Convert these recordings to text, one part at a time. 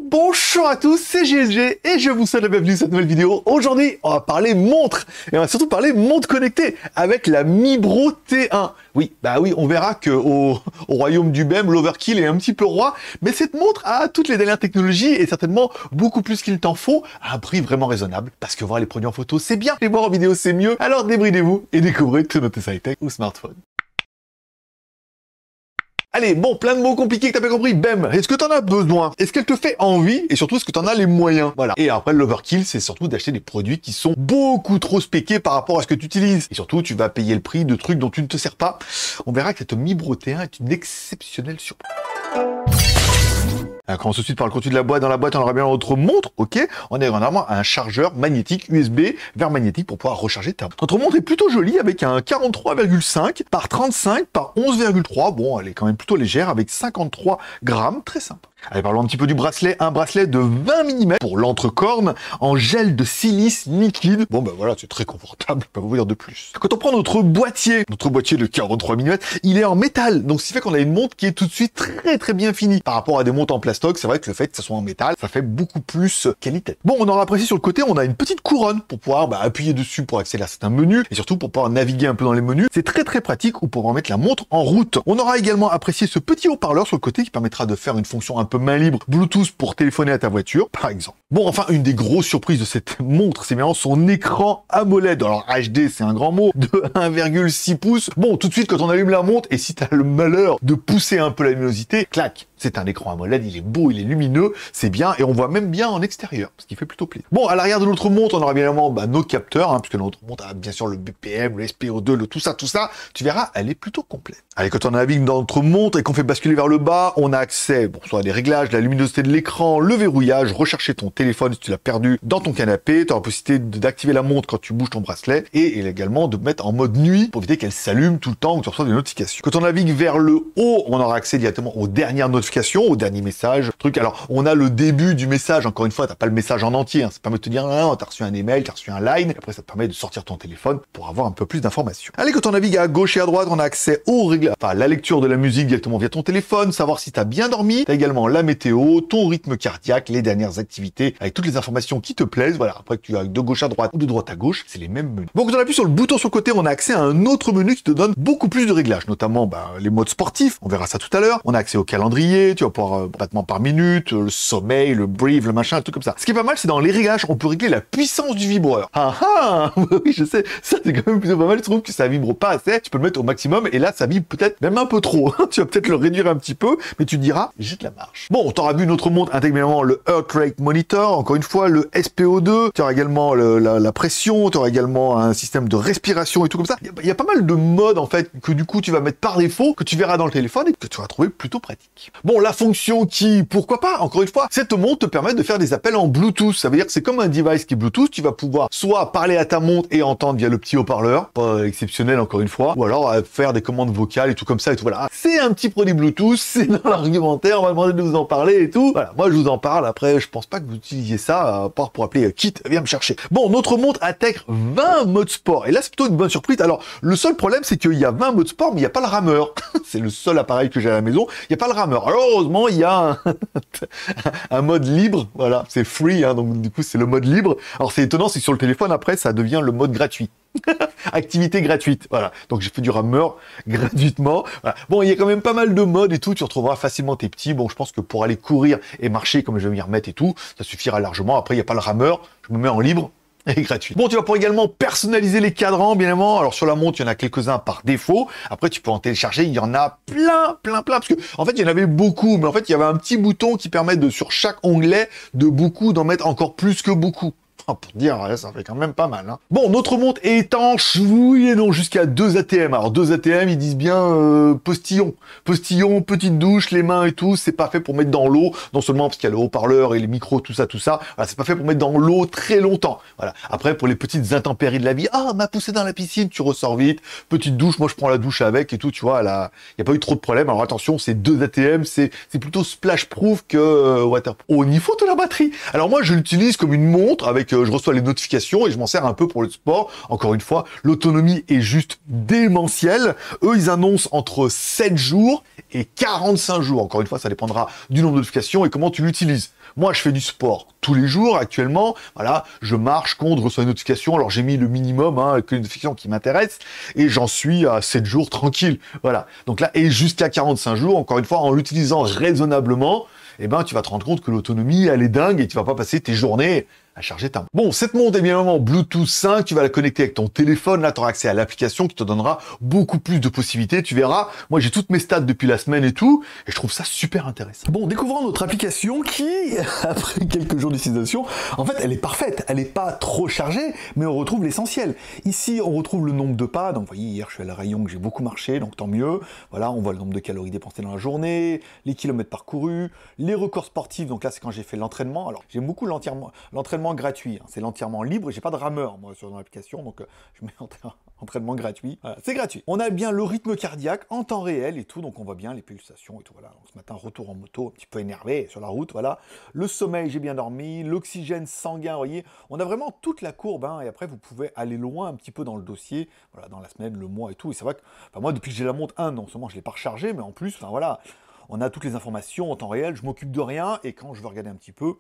Bonjour à tous, c'est GLG et je vous souhaite la bienvenue dans cette nouvelle vidéo. Aujourd'hui, on va parler montre et on va surtout parler montre connectée avec la Mibro T1. Oui, on verra que au royaume du BEM, l'overkill est un petit peu roi, mais cette montre a toutes les dernières technologies et certainement beaucoup plus qu'il t'en faut à un prix vraiment raisonnable. Parce que voir les produits en photo, c'est bien, les voir en vidéo, c'est mieux. Alors débridez-vous et découvrez tout notre high-tech ou smartphone. Allez, bon, plein de mots compliqués que t'as pas compris. BEM, est-ce que t'en as besoin? Est-ce qu'elle te fait envie? Et surtout, est-ce que t'en as les moyens? Voilà. Et après, l'overkill, c'est surtout d'acheter des produits qui sont beaucoup trop spéqués par rapport à ce que tu utilises. Et surtout, tu vas payer le prix de trucs dont tu ne te sers pas. On verra que cette Mibro T1 est une exceptionnelle surprise. Alors, commence tout de suite par le contenu de la boîte. Dans la boîte, on aura bien notre montre, ok. On a vraiment un chargeur magnétique USB vers magnétique pour pouvoir recharger ta montre. Notre montre est plutôt jolie avec un 43,5 par 35 par 11,3. Bon, elle est quand même plutôt légère avec 53 grammes, très sympa. Allez, parlons un petit peu du bracelet. Un bracelet de 20 mm pour l'entrecorne en gel de silice liquide. Bon, ben voilà, c'est très confortable, je peux pas vous dire de plus. Quand on prend notre boîtier de 43 mm, il est en métal. Donc, ce qui fait qu'on a une montre qui est tout de suite très bien finie. Par rapport à des montres en plastoc, c'est vrai que le fait que ça soit en métal, ça fait beaucoup plus qualité. Bon, on aura apprécié sur le côté, on a une petite couronne pour pouvoir appuyer dessus pour accéder à certains menus et surtout pour pouvoir naviguer un peu dans les menus. C'est très pratique ou pour pouvoir mettre la montre en route. On aura également apprécié ce petit haut-parleur sur le côté qui permettra de faire une fonction un peu main libre, Bluetooth pour téléphoner à ta voiture, par exemple. Bon, enfin, une des grosses surprises de cette montre, c'est vraiment son écran AMOLED. Alors, HD, c'est un grand mot, de 1,6 pouces. Bon, tout de suite, quand on allume la montre, et si t'as le malheur de pousser un peu la luminosité, clac, c'est un écran AMOLED, il est beau, il est lumineux, c'est bien, et on voit même bien en extérieur, ce qui fait plutôt plaisir. Bon, à l'arrière de notre montre, on aura bien évidemment nos capteurs, puisque notre montre a bien sûr le BPM, le SPO2, le tout ça, tu verras, elle est plutôt complète. Allez, quand on navigue dans notre montre et qu'on fait basculer vers le bas, on a accès, soit à des réglages, la luminosité de l'écran, le verrouillage, rechercher ton téléphone si tu l'as perdu dans ton canapé, tu as la possibilité d'activer la montre quand tu bouges ton bracelet, et également de mettre en mode nuit pour éviter qu'elle s'allume tout le temps ou que tu reçois des notifications. Quand on navigue vers le haut, on aura accès directement aux dernières notifications, aux derniers messages, Alors, on a le début du message, encore une fois, t'as pas le message en entier, ça permet de te dire, non, t'as reçu un email, t'as reçu un line, et après ça te permet de sortir ton téléphone pour avoir un peu plus d'informations. Allez, quand on navigue à gauche et à droite, on a accès aux réglages, la lecture de la musique directement via ton téléphone, savoir si t'as bien dormi, t'as également la météo, ton rythme cardiaque, les dernières activités, avec toutes les informations qui te plaisent, voilà, après que tu as de gauche à droite ou de droite à gauche, c'est les mêmes menus. Bon, quand on appuie sur le bouton sur le côté, on a accès à un autre menu qui te donne beaucoup plus de réglages, notamment les modes sportifs, on verra ça tout à l'heure, on a accès au calendrier, tu vas pouvoir traitement par minute, le sommeil, le breathe, le machin, tout comme ça. Ce qui est pas mal, c'est dans les réglages, on peut régler la puissance du vibreur. Oui, je sais, ça c'est quand même plutôt pas mal, je trouve que ça vibre pas assez, tu peux le mettre au maximum, et là, ça vibre peut-être même un peu trop. Tu vas peut-être le réduire un petit peu, mais tu te diras, j'ai de la marge. Bon, t'auras vu notre montre intègre également le Heart Rate Monitor, encore une fois, le SPO2, tu auras également la pression, tu auras également un système de respiration et tout comme ça. Il y a pas mal de modes, en fait, que du coup, tu vas mettre par défaut, que tu verras dans le téléphone et que tu vas trouver plutôt pratique. Bon, la fonction qui, pourquoi pas, encore une fois, cette montre te permet de faire des appels en Bluetooth. Ça veut dire que c'est comme un device qui est Bluetooth, tu vas pouvoir soit parler à ta montre et entendre via le petit haut-parleur, pas exceptionnel encore une fois, ou alors faire des commandes vocales et tout comme ça et tout, voilà. C'est un petit produit Bluetooth, c'est dans l'argumentaire, on va demander de vous en parler et tout. Voilà, moi je vous en parle, après je pense pas que vous utilisiez ça, à part pour appeler Kit, viens me chercher. Bon, notre montre intègre 20 modes sport, et là c'est plutôt une bonne surprise. Alors, le seul problème c'est qu'il y a 20 modes sport, mais il n'y a pas le rameur. C'est le seul appareil que j'ai à la maison, il n'y a pas le rameur. Alors heureusement, il y a un mode libre, voilà, c'est free, donc du coup c'est le mode libre. Alors c'est étonnant, c'est que sur le téléphone, après ça devient le mode gratuit. Activité gratuite, voilà. Donc j'ai fait du rameur gratuitement. Voilà. Bon, il y a quand même pas mal de modes et tout, tu retrouveras facilement tes petits. Bon, je pense que pour aller courir et marcher comme je vais m'y remettre et tout, ça suffira largement. Après, il n'y a pas le rameur, je me mets en libre. Et gratuit. Bon, tu vas pouvoir également personnaliser les cadrans, bien évidemment. Alors, sur la montre, il y en a quelques-uns par défaut. Après, tu peux en télécharger. Il y en a plein. Parce que, en fait, il y en avait beaucoup. Mais en fait, il y avait un petit bouton qui permet de, sur chaque onglet, d'en mettre encore plus que beaucoup. Pour dire, ça fait quand même pas mal. Bon, notre montre est étanche, oui et non, jusqu'à 2 ATM. Alors 2 ATM, ils disent bien postillon. Postillon, petite douche, les mains et tout, c'est pas fait pour mettre dans l'eau, non seulement parce qu'il y a le haut-parleur et les micros, tout ça. Voilà, c'est pas fait pour mettre dans l'eau très longtemps. Voilà. Après, pour les petites intempéries de la vie, m'a poussé dans la piscine, tu ressors vite. Petite douche, moi je prends la douche avec et tout, tu vois, là, il n'y a pas eu trop de problèmes. Alors attention, c'est 2 ATM, c'est plutôt splash-proof que waterproof. Au niveau de la batterie, alors moi je l'utilise comme une montre avec avec, je reçois les notifications et je m'en sers un peu pour le sport. Encore une fois, l'autonomie est juste démentielle. Eux, ils annoncent entre 7 jours et 45 jours. Encore une fois, ça dépendra du nombre de notifications et comment tu l'utilises. Moi, je fais du sport tous les jours actuellement. Voilà, je marche, compte, reçois une notification. Alors, j'ai mis le minimum, avec une notification qui m'intéresse. Et j'en suis à 7 jours tranquille. Voilà. Donc là, et jusqu'à 45 jours, encore une fois, en l'utilisant raisonnablement, eh ben, tu vas te rendre compte que l'autonomie, elle est dingue et tu vas pas passer tes journées à charger ta montre. Bon, cette montre est bien évidemment Bluetooth 5, tu vas la connecter avec ton téléphone, là tu auras accès à l'application qui te donnera beaucoup plus de possibilités, tu verras, moi j'ai toutes mes stats depuis la semaine et tout, et je trouve ça super intéressant. Bon, découvrons notre application qui, après quelques jours d'utilisation, en fait elle est parfaite, elle n'est pas trop chargée, mais on retrouve l'essentiel. Ici on retrouve le nombre de pas, donc vous voyez hier je suis à la Rayon que j'ai beaucoup marché, donc tant mieux, voilà, on voit le nombre de calories dépensées dans la journée, les kilomètres parcourus, les records sportifs, donc là c'est quand j'ai fait l'entraînement, alors j'aime beaucoup l'entraînement gratuit, hein. C'est l'entièrement libre, j'ai pas de rameur moi sur l'application, donc je mets entraînement gratuit, voilà, c'est gratuit. On a bien le rythme cardiaque en temps réel et tout, donc on voit bien les pulsations et tout, voilà. Donc, ce matin, retour en moto, un petit peu énervé sur la route, voilà. Le sommeil, j'ai bien dormi, l'oxygène sanguin, vous voyez, on a vraiment toute la courbe, hein, et après vous pouvez aller loin un petit peu dans le dossier, voilà, dans la semaine, le mois et tout, et c'est vrai que, enfin, moi depuis que j'ai la montre, non seulement je l'ai pas rechargée, mais en plus, enfin voilà, on a toutes les informations en temps réel, je m'occupe de rien, et quand je veux regarder un petit peu,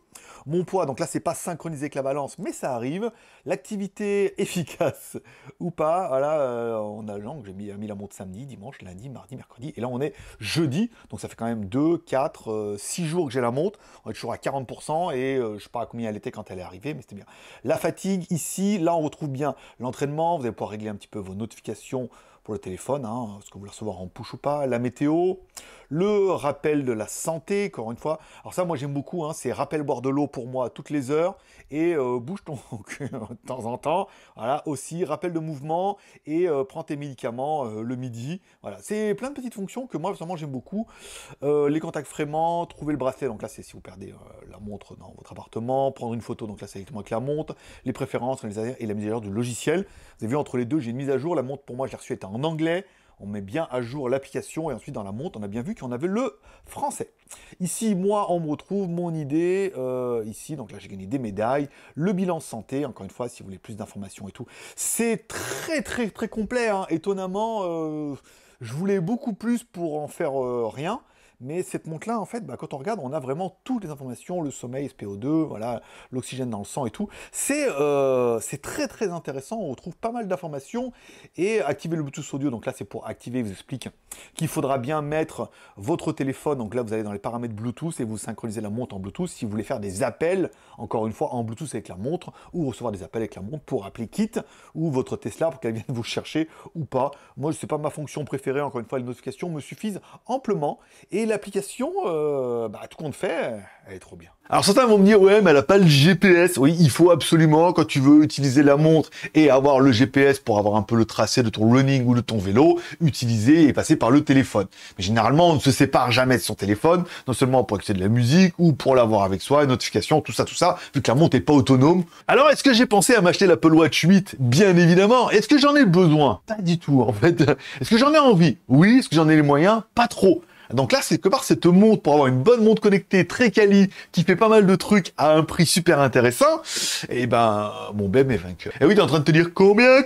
mon poids, donc là c'est pas synchronisé avec la balance, mais ça arrive, l'activité efficace ou pas, voilà, on a j'ai mis la montre samedi, dimanche, lundi, mardi, mercredi, et là on est jeudi, donc ça fait quand même 2, 4, 6 jours que j'ai la montre, on est toujours à 40%, et je sais pas à combien elle était quand elle est arrivée, mais c'était bien. La fatigue, ici, là on retrouve bien l'entraînement, vous allez pouvoir régler un petit peu vos notifications pour le téléphone, hein, est-ce que vous voulez recevoir en push ou pas, la météo, le rappel de la santé, encore une fois. Alors ça, moi j'aime beaucoup, hein, c'est rappel boire de l'eau pour moi à toutes les heures, et bouge ton cul de temps en temps, voilà, aussi, rappel de mouvement, et prends tes médicaments le midi, voilà, c'est plein de petites fonctions que moi, vraiment, j'aime beaucoup. Les contacts vraiment, trouver le bracelet, donc là, c'est si vous perdez la montre dans votre appartement, prendre une photo, donc là, c'est directement avec la montre, les préférences, et la mise à jour du logiciel. Vous avez vu, entre les deux, j'ai une mise à jour, la montre, pour moi, je l'ai reçue, était en anglais, on met bien à jour l'application, et ensuite dans la montre, on a bien vu qu'on avait le français. Ici, moi, on me retrouve mon idée, ici, donc là j'ai gagné des médailles, le bilan santé, encore une fois, si vous voulez plus d'informations et tout. C'est très très très complet, hein. Étonnamment, je voulais beaucoup plus pour en faire rien. Mais cette montre-là, en fait, quand on regarde, on a vraiment toutes les informations, le sommeil, SPO2, voilà, l'oxygène dans le sang et tout. C'est très très intéressant, on retrouve pas mal d'informations. Et activer le Bluetooth audio, donc là c'est pour activer, je vous explique qu'il faudra bien mettre votre téléphone, donc là vous allez dans les paramètres Bluetooth et vous synchronisez la montre en Bluetooth si vous voulez faire des appels, encore une fois, en Bluetooth avec la montre, ou recevoir des appels avec la montre pour appeler Kit, ou votre Tesla pour qu'elle vienne vous chercher, ou pas. Moi, c'est pas ma fonction préférée, encore une fois, les notifications me suffisent amplement. Et l'application, tout compte fait, elle est trop bien. Alors certains vont me dire, ouais, mais elle n'a pas le GPS. Oui, il faut absolument, quand tu veux utiliser la montre et avoir le GPS pour avoir un peu le tracé de ton running ou de ton vélo, utiliser et passer par le téléphone. Mais généralement, on ne se sépare jamais de son téléphone, non seulement pour écouter de la musique ou pour l'avoir avec soi, les notifications, tout ça, vu que la montre n'est pas autonome. Alors, est-ce que j'ai pensé à m'acheter l'Apple Watch 8? Bien évidemment. Est-ce que j'en ai besoin? Pas du tout, en fait. Est-ce que j'en ai envie? Oui. Est-ce que j'en ai les moyens? Pas trop. Donc là, c'est quelque part cette montre, pour avoir une bonne montre connectée, très quali, qui fait pas mal de trucs à un prix super intéressant, et mon bébé est vainqueur. Et oui, t'es en train de te dire combien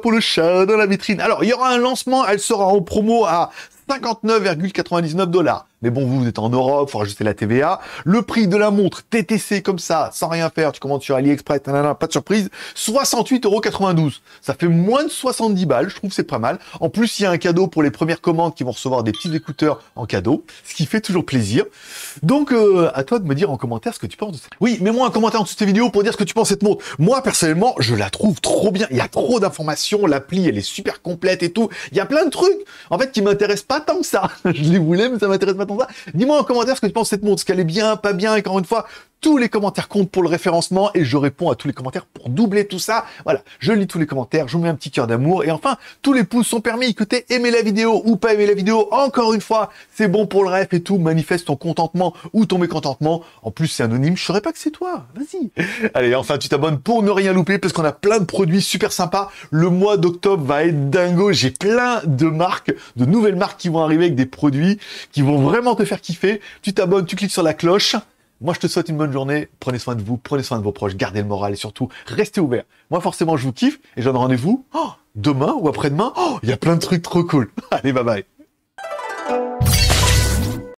pour le chat dans la vitrine. Alors, il y aura un lancement, elle sera en promo à 59,99 $. Mais bon, vous êtes en Europe, faut rajouter la TVA. Le prix de la montre TTC comme ça, sans rien faire, tu commandes sur AliExpress, pas de surprise, 68,92 €. Ça fait moins de 70 balles, je trouve que c'est pas mal. En plus, il y a un cadeau pour les premières commandes qui vont recevoir des petits écouteurs en cadeau, ce qui fait toujours plaisir. Donc, à toi de me dire en commentaire ce que tu penses de cette... Oui, mets-moi un commentaire en dessous de cette vidéo pour dire ce que tu penses de cette montre. Moi, personnellement, je la trouve trop bien. Il y a trop d'informations, l'appli, elle est super complète et tout. Il y a plein de trucs, en fait, qui m'intéressent pas tant que ça. Je les voulais, mais ça m'intéresse pas tant que ça. Dis-moi en commentaire ce que tu penses de cette montre, est-ce qu'elle est bien, pas bien, et encore une fois, tous les commentaires comptent pour le référencement et je réponds à tous les commentaires pour doubler tout ça. Voilà, je lis tous les commentaires, je vous mets un petit cœur d'amour et enfin, tous les pouces sont permis, que t'aies aimé la vidéo ou pas aimé la vidéo. Encore une fois, c'est bon pour le ref et tout, manifeste ton contentement ou ton mécontentement. En plus, c'est anonyme, je saurais pas que c'est toi. Vas-y. Allez, enfin, tu t'abonnes pour ne rien louper parce qu'on a plein de produits super sympas. Le mois d'octobre va être dingo. J'ai plein de marques, de nouvelles marques qui vont arriver avec des produits qui vont vraiment te faire kiffer. Tu t'abonnes, tu cliques sur la cloche. Moi, je te souhaite une bonne journée. Prenez soin de vous, prenez soin de vos proches, gardez le moral et surtout, restez ouverts. Moi, forcément, je vous kiffe et j'en ai rendez-vous demain ou après-demain. Il y a plein de trucs trop cool. Allez, bye bye.